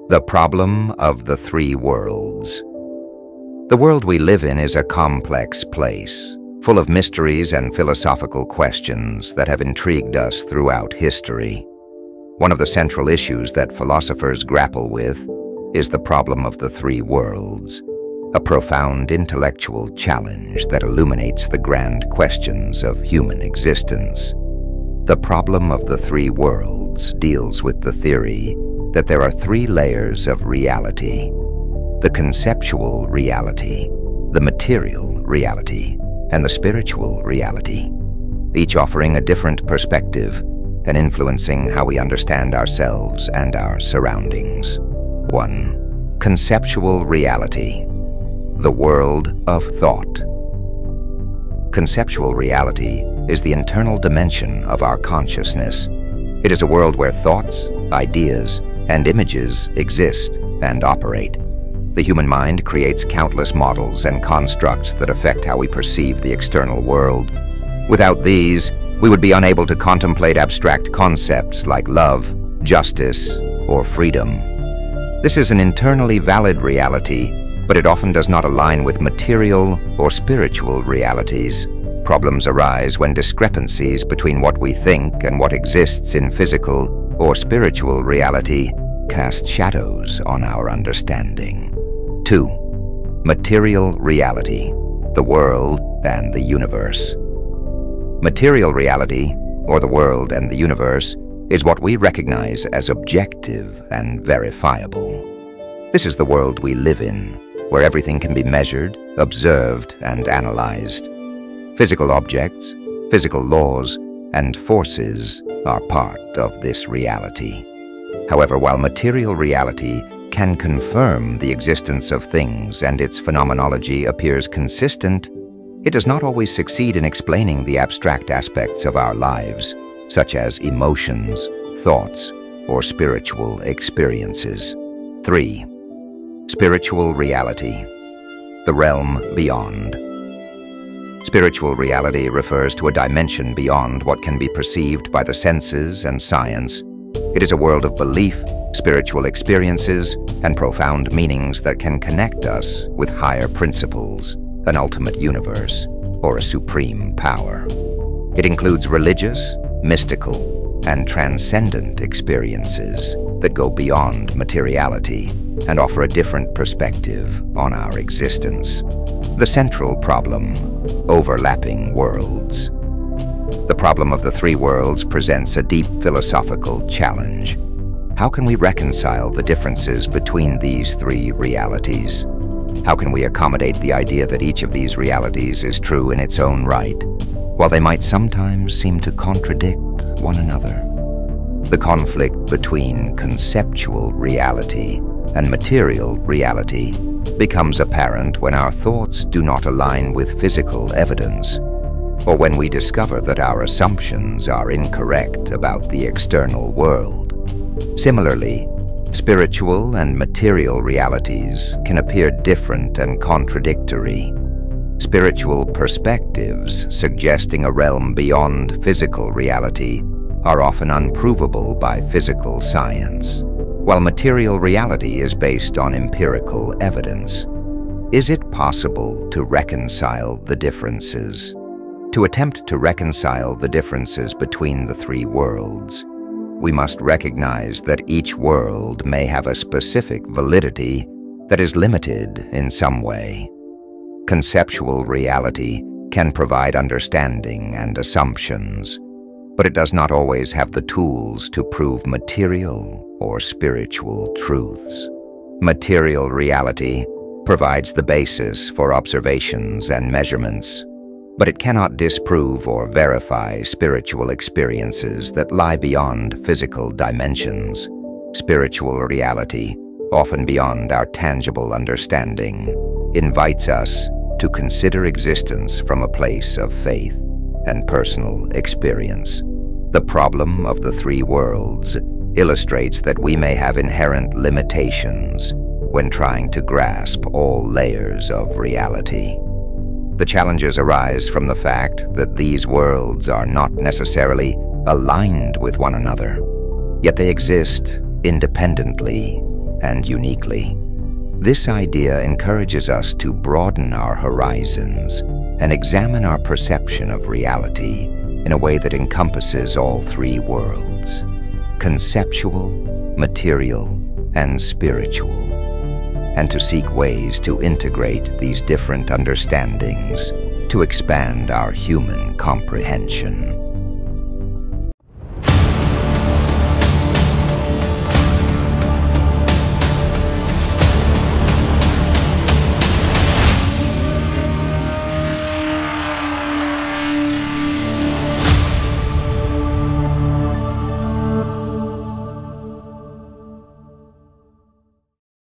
The problem of the three worlds. The world we live in is a complex place, full of mysteries and philosophical questions that have intrigued us throughout history. One of the central issues that philosophers grapple with is the problem of the three worlds, a profound intellectual challenge that illuminates the grand questions of human existence. The problem of the three worlds deals with the theory that there are three layers of reality: the conceptual reality, the material reality, and the spiritual reality, each offering a different perspective and influencing how we understand ourselves and our surroundings. 1. Conceptual reality, the world of thought. Conceptual reality is the internal dimension of our consciousness. It is a world where thoughts, ideas, and images exist and operate. The human mind creates countless models and constructs that affect how we perceive the external world. Without these, we would be unable to contemplate abstract concepts like love, justice, or freedom. This is an internally valid reality, but it often does not align with material or spiritual realities. Problems arise when discrepancies between what we think and what exists in physical or spiritual reality cast shadows on our understanding. 2. Material reality, the world and the universe. Material reality, or the world and the universe, is what we recognize as objective and verifiable. This is the world we live in, where everything can be measured, observed, and analyzed. Physical objects, physical laws, and forces are part of this reality. However, while material reality can confirm the existence of things and its phenomenology appears consistent, it does not always succeed in explaining the abstract aspects of our lives, such as emotions, thoughts, or spiritual experiences. 3. Spiritual reality, the realm beyond. Spiritual reality refers to a dimension beyond what can be perceived by the senses and science. It is a world of belief, spiritual experiences, and profound meanings that can connect us with higher principles, an ultimate universe, or a supreme power. It includes religious, mystical, and transcendent experiences that go beyond materiality and offer a different perspective on our existence. The central problem: overlapping worlds. The problem of the three worlds presents a deep philosophical challenge. How can we reconcile the differences between these three realities? How can we accommodate the idea that each of these realities is true in its own right, while they might sometimes seem to contradict one another? The conflict between conceptual reality and material reality becomes apparent when our thoughts do not align with physical evidence, or when we discover that our assumptions are incorrect about the external world. Similarly, spiritual and material realities can appear different and contradictory. Spiritual perspectives suggesting a realm beyond physical reality are often unprovable by physical science, while material reality is based on empirical evidence. Is it possible to reconcile the differences? To attempt to reconcile the differences between the three worlds, we must recognize that each world may have a specific validity that is limited in some way. Conceptual reality can provide understanding and assumptions, but it does not always have the tools to prove material or spiritual truths. Material reality provides the basis for observations and measurements, but it cannot disprove or verify spiritual experiences that lie beyond physical dimensions. Spiritual reality, often beyond our tangible understanding, invites us to consider existence from a place of faith and personal experience. The problem of the three worlds illustrates that we may have inherent limitations when trying to grasp all layers of reality. The challenges arise from the fact that these worlds are not necessarily aligned with one another, yet they exist independently and uniquely. This idea encourages us to broaden our horizons and examine our perception of reality in a way that encompasses all three worlds: conceptual, material, and spiritual, and to seek ways to integrate these different understandings to expand our human comprehension.